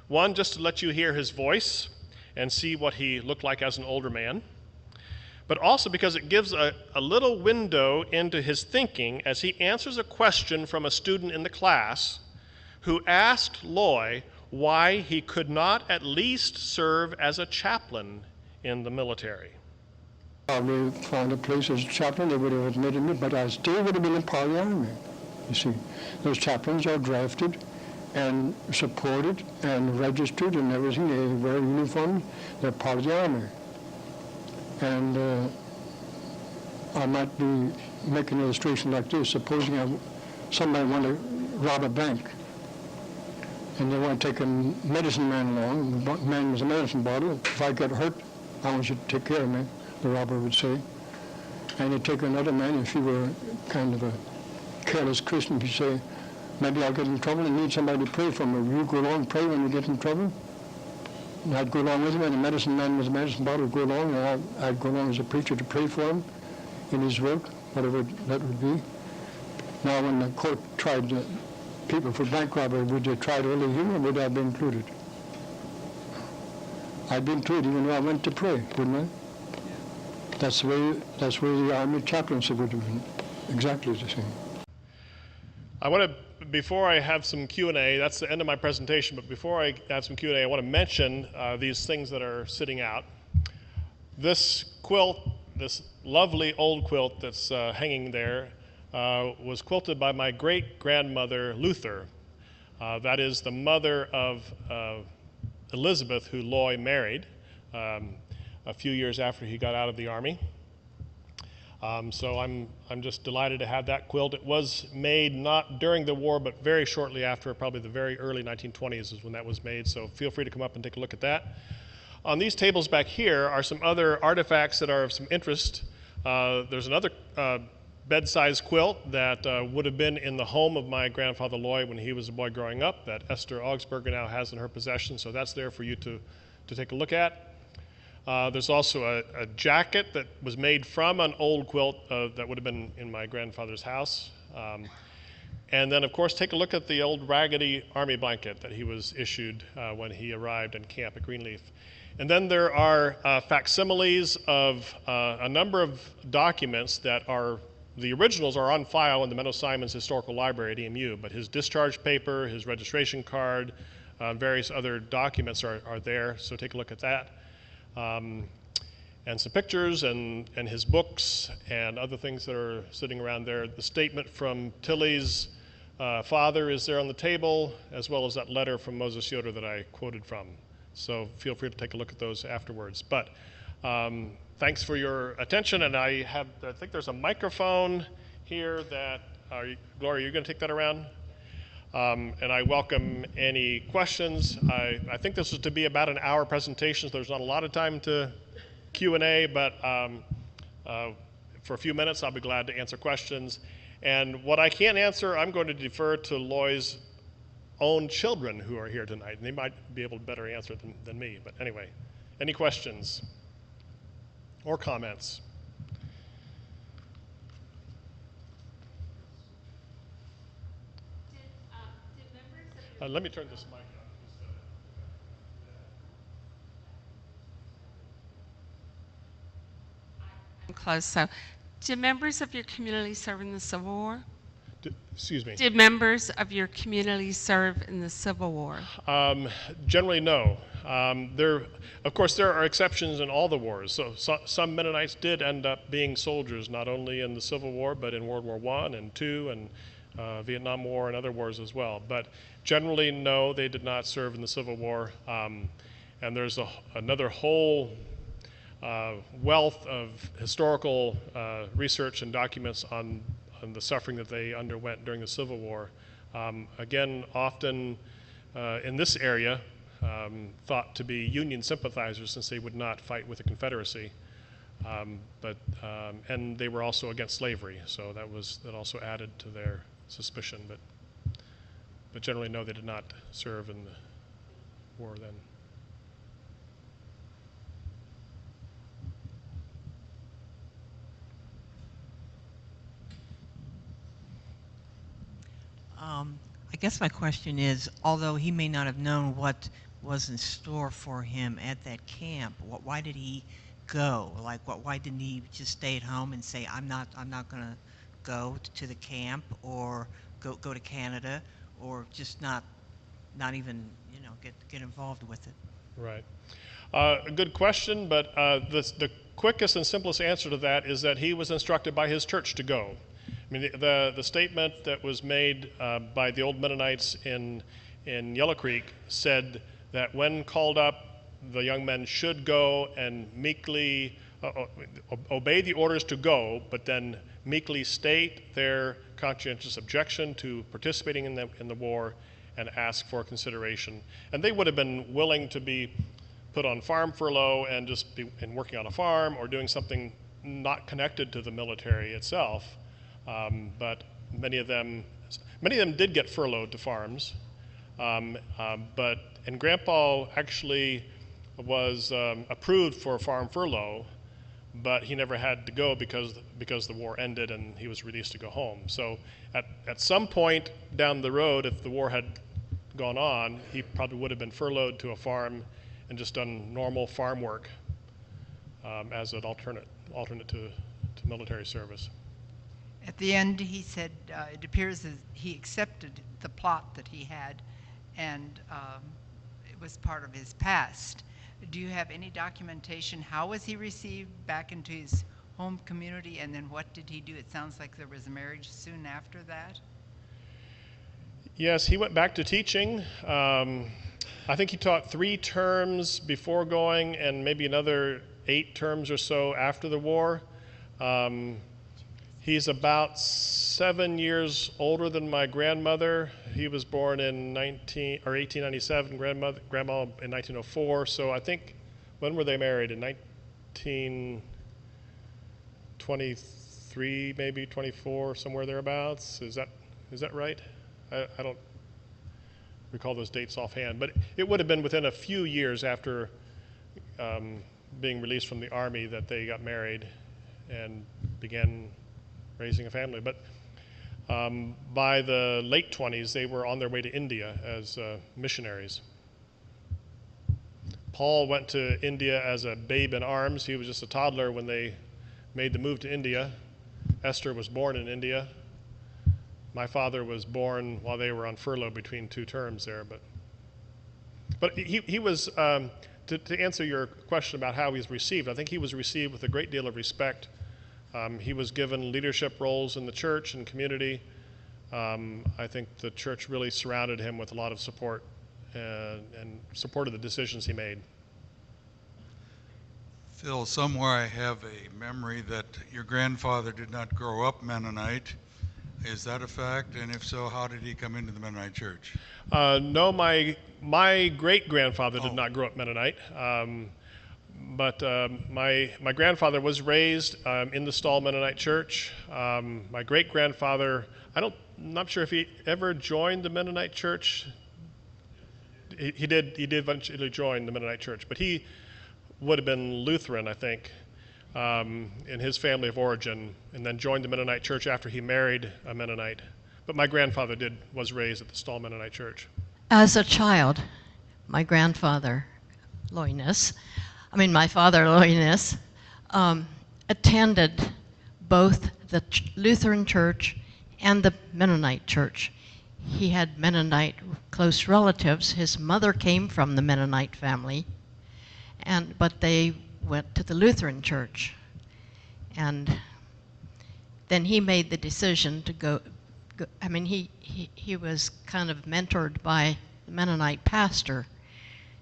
One, just to let you hear his voice and see what he looked like as an older man, but also because it gives a little window into his thinking as he answers a question from a student in the class who asked Lloy why he could not at least serve as a chaplain in the military. Probably found a place as a chaplain, they would have admitted me, but I still would have been a part of the army. You see, those chaplains are drafted and supported and registered and everything. They wear uniforms. They're part of the army. And I might be making an illustration like this. Supposing somebody want to rob a bank, and they want to take a medicine man along. The man was a medicine bottle. If I get hurt, I want you to take care of me, the robber would say. And he'd take another man, if he were kind of a careless Christian, he'd say, maybe I'll get in trouble and need somebody to pray for me. Will you go along and pray when you get in trouble? And I'd go along with him, and the medicine man with the medicine bottle would go along, and I'd go along as a preacher to pray for him in his work, whatever that would be. Now, when the court tried people for bank robbery, would they try to only him, or would I be included? I'd be included even though I went to pray, wouldn't I? That's the way the army chaplaincy would have been, exactly the same. I want to, before I have some Q&A, that's the end of my presentation, but before I have some Q&A, I want to mention these things that are sitting out. This quilt, this lovely old quilt that's hanging there, was quilted by my great-grandmother, Luther. That is the mother of Elizabeth, who Lloy married a few years after he got out of the Army. So I'm just delighted to have that quilt. It was made not during the war, but very shortly after, probably the very early 1920s is when that was made, so feel free to come up and take a look at that. On these tables back here are some other artifacts that are of some interest. There's another bed-sized quilt that would have been in the home of my grandfather Lloyd when he was a boy growing up, that Esther Augsburger now has in her possession, so that's there for you to take a look at. There's also a jacket that was made from an old quilt that would have been in my grandfather's house. And then, of course, take a look at the old raggedy army blanket that he was issued when he arrived in camp at Greenleaf. And then there are facsimiles of a number of documents that are, the originals are on file in the Menno Simons Historical Library at EMU, but his discharge paper, his registration card, various other documents are there, so take a look at that. And some pictures and his books and other things that are sitting around there. The statement from Tilly's father is there on the table, as well as that letter from Moses Yoder that I quoted from. So feel free to take a look at those afterwards. But thanks for your attention, and I think there's a microphone here that, Gloria, you're going to take that around? And I welcome any questions. I think this is to be about an hour presentation, so there's not a lot of time to Q&A, but for a few minutes I'll be glad to answer questions. And what I can't answer, I'm going to defer to Lloyd's own children who are here tonight, and they might be able to better answer than me. But anyway, any questions or comments? Let me turn this mic on. close. So, did members of your community serve in the Civil War? Excuse me. Did members of your community serve in the Civil War? Generally, no. Of course, there are exceptions in all the wars. So some Mennonites did end up being soldiers, not only in the Civil War, but in World War I and II and Vietnam War and other wars as well. But generally, no, they did not serve in the Civil War. And there's another whole wealth of historical research and documents on the suffering that they underwent during the Civil War. Again, often in this area, thought to be Union sympathizers since they would not fight with the Confederacy. And they were also against slavery, so that also added to their suspicion. But generally, no, they did not serve in the war then. I guess my question is, although he may not have known what was in store for him at that camp, why did he go? Like, why didn't he just stay at home and say, I'm not going to go to the camp, or go to Canada, or just not even get involved with it? Right. A good question, but the quickest and simplest answer to that is that he was instructed by his church to go. I mean, the statement that was made by the old Mennonites in Yellow Creek said that when called up, the young men should go and meekly obey the orders to go, but then meekly state their conscientious objection to participating in the war and ask for consideration. And they would have been willing to be put on farm furlough and just be working on a farm or doing something not connected to the military itself. But many of them did get furloughed to farms. And Grandpa actually was approved for farm furlough, but he never had to go because the war ended and he was released to go home. So at some point down the road, if the war had gone on, he probably would have been furloughed to a farm and just done normal farm work as an alternate to military service. At the end, he said it appears that he accepted the plot that he had, and it was part of his past. Do you have any documentation? How was he received back into his home community, and then what did he do? It sounds like there was a marriage soon after that. Yes, he went back to teaching. I think he taught 3 terms before going and maybe another 8 terms or so after the war. He's about 7 years older than my grandmother. He was born in 1897, grandma in 1904. So I think, when were they married? In 1923, maybe 24, somewhere thereabouts. Is that right? I don't recall those dates offhand, but it would have been within a few years after being released from the Army that they got married and began raising a family. But by the late 20s, they were on their way to India as missionaries. Paul went to India as a babe in arms. He was just a toddler when they made the move to India. Esther was born in India. My father was born while they were on furlough between 2 terms there. But he was, to answer your question about how he was received, I think he was received with a great deal of respect. He was given leadership roles in the church and community. I think the church really surrounded him with a lot of support and supported the decisions he made. Phil, somewhere I have a memory that your grandfather did not grow up Mennonite. Is that a fact? And if so, how did he come into the Mennonite Church? No, my great-grandfather did not grow up Mennonite. But my grandfather was raised in the Stall Mennonite Church. My great-grandfather, I'm not sure if he ever joined the Mennonite Church. He did eventually join the Mennonite Church, but he would have been Lutheran, I think, in his family of origin, and then joined the Mennonite Church after he married a Mennonite. But my grandfather was raised at the Stall Mennonite Church. As a child, my grandfather, my father, Lloy Kniss, attended both the Lutheran Church and the Mennonite Church. He had Mennonite close relatives. His mother came from the Mennonite family, but they went to the Lutheran Church. And then he made the decision to go. I mean, he was kind of mentored by the Mennonite pastor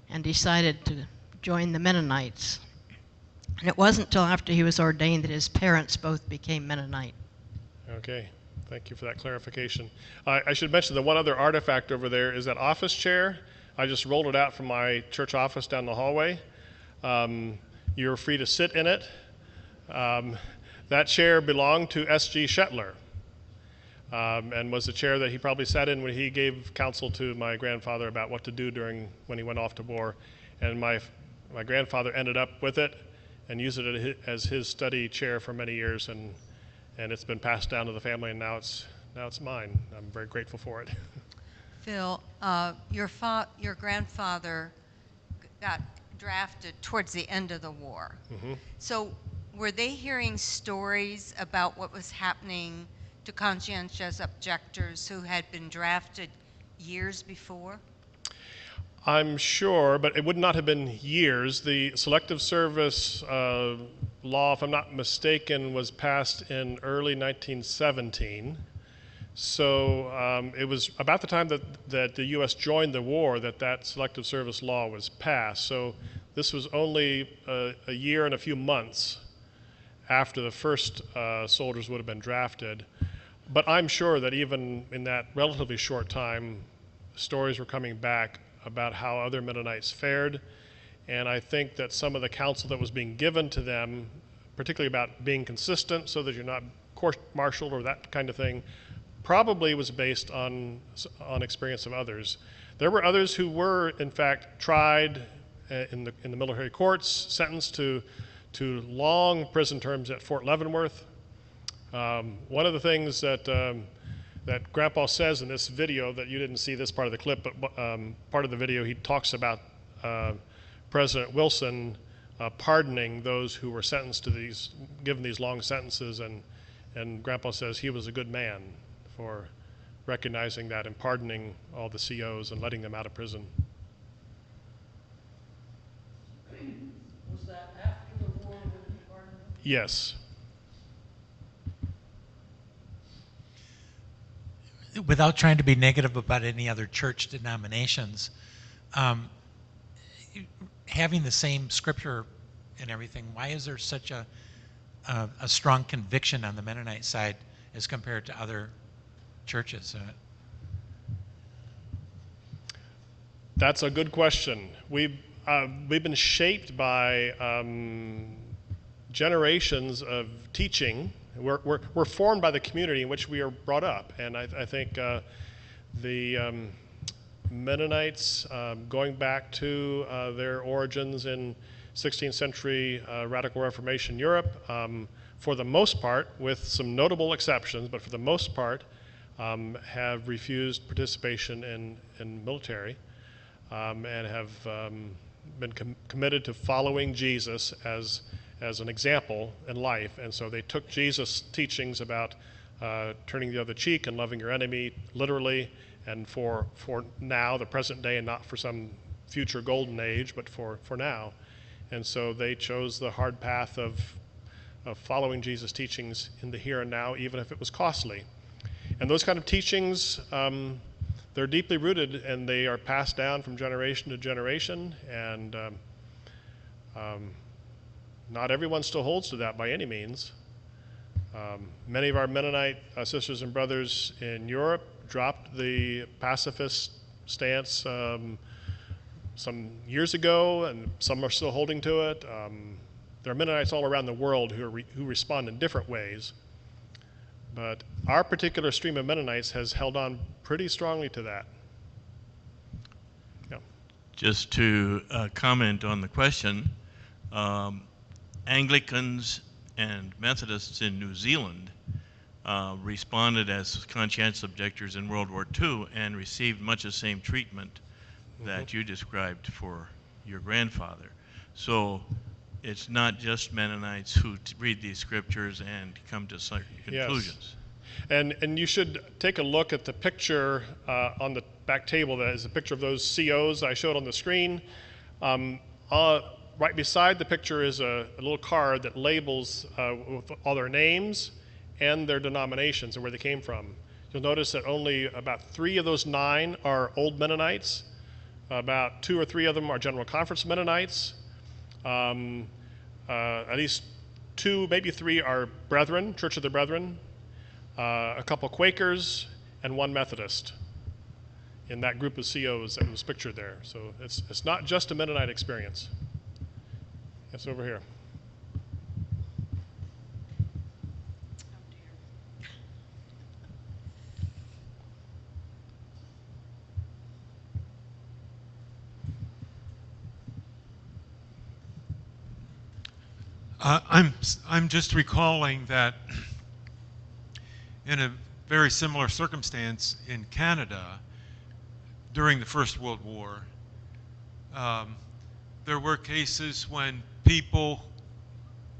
and decided to join the Mennonites. And it wasn't until after he was ordained that his parents both became Mennonite. Okay, thank you for that clarification. I should mention that one other artifact over there is that office chair. I just rolled it out from my church office down the hallway. You're free to sit in it. That chair belonged to S.G. Shetler, and was the chair that he probably sat in when he gave counsel to my grandfather about what to do when he went off to war. And my grandfather ended up with it and used it as his study chair for many years, and it's been passed down to the family, and now it's mine. I'm very grateful for it. Phil, your grandfather got drafted towards the end of the war. Mm-hmm. So were they hearing stories about what was happening to conscientious objectors who had been drafted years before? I'm sure, but it would not have been years. The Selective Service law, if I'm not mistaken, was passed in early 1917. So it was about the time that the U.S. joined the war that Selective Service law was passed. So this was only a year and a few months after the first soldiers would have been drafted. But I'm sure that even in that relatively short time, stories were coming back about how other Mennonites fared. And I think that some of the counsel that was being given to them, particularly about being consistent so that you're not court-martialed or that kind of thing, probably was based on experience of others. There were others who were, in fact, tried in the military courts, sentenced to long prison terms at Fort Leavenworth. One of the things that Grandpa says in this video, that you didn't see this part of the clip, but part of the video, he talks about President Wilson pardoning those who were sentenced to given these long sentences, and Grandpa says he was a good man for recognizing that and pardoning all the COs and letting them out of prison. Was that after the war when he pardoned them? Yes. Without trying to be negative about any other church denominations, having the same scripture and everything, why is there such a strong conviction on the Mennonite side as compared to other churches? That's a good question. We've been shaped by generations of teaching. We're formed by the community in which we are brought up, and I think the Mennonites, going back to their origins in 16th century Radical Reformation Europe, for the most part, with some notable exceptions, but for the most part, have refused participation in military, and have been committed to following Jesus as an example in life. And so they took Jesus' teachings about turning the other cheek and loving your enemy literally, and for now, the present day, and not for some future golden age, but for now. And so they chose the hard path of following Jesus' teachings in the here and now, even if it was costly. And those kind of teachings, they're deeply rooted, and they are passed down from generation to generation, and not everyone still holds to that by any means. Many of our Mennonite sisters and brothers in Europe dropped the pacifist stance some years ago, and some are still holding to it. There are Mennonites all around the world who respond in different ways. But our particular stream of Mennonites has held on pretty strongly to that. Yeah. Just to comment on the question, Anglicans and Methodists in New Zealand responded as conscientious objectors in World War II and received much the same treatment that you described for your grandfather. So it's not just Mennonites who read these scriptures and come to certain conclusions. And you should take a look at the picture on the back table. That is a picture of those COs I showed on the screen. Right beside the picture is a little card that labels with all their names and their denominations and where they came from. You'll notice that only about 3 of those 9 are Old Mennonites. About 2 or 3 of them are General Conference Mennonites. At least 2, maybe 3 are Brethren, Church of the Brethren. A couple Quakers, and 1 Methodist in that group of COs that was pictured there. So it's not just a Mennonite experience. Yes, over here. I'm just recalling that in a very similar circumstance in Canada during the First World War, there were cases when people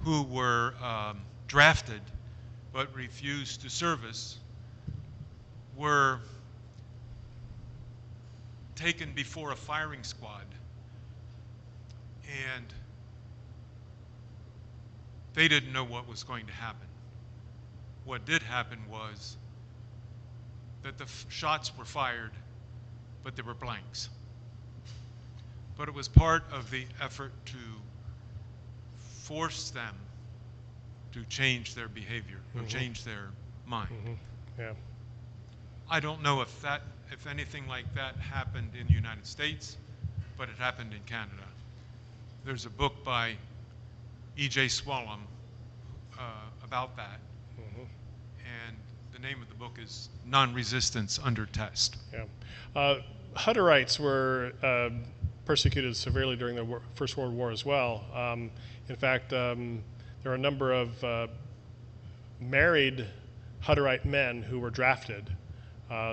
who were drafted but refused to service were taken before a firing squad, and they didn't know what was going to happen. What did happen was that the shots were fired, but there were blanks. But it was part of the effort to force them to change their behavior, or change their mind. Yeah. I don't know if anything like that happened in the United States, but it happened in Canada. There's a book by E.J. Swallam about that, and the name of the book is Non-Resistance Under Test. Yeah. Hutterites were persecuted severely during the First World War as well. In fact, there are a number of married Hutterite men who were drafted,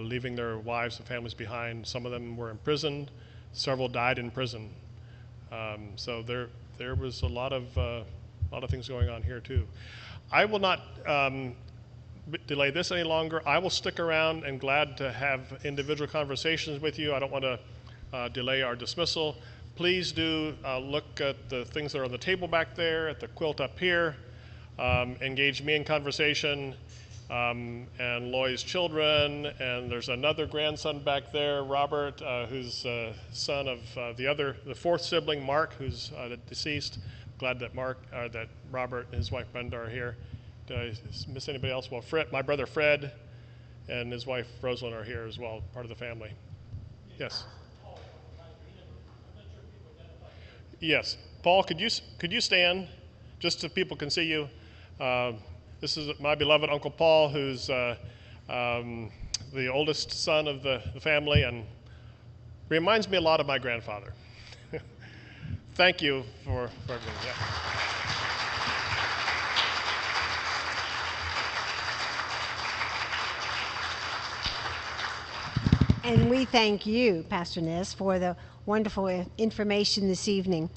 leaving their wives and families behind. Some of them were imprisoned. Several died in prison. So there was a lot of things going on here too. I will not delay this any longer. I will stick around and glad to have individual conversations with you. I don't want to delay our dismissal. Please do look at the things that are on the table back there, at the quilt up here. Engage me in conversation, and Lloyd's children, and there's another grandson back there, Robert, who's son of the 4th sibling, Mark, who's deceased. Glad that that Robert and his wife Brenda are here. Did I miss anybody else? Well, my brother Fred and his wife Rosalind are here as well, part of the family. Yes. Yes. Paul, could you stand just so people can see you? This is my beloved Uncle Paul, who's the oldest son of the family and reminds me a lot of my grandfather. Thank you for everything. Yeah. And we thank you, Pastor Kniss, for the wonderful information this evening.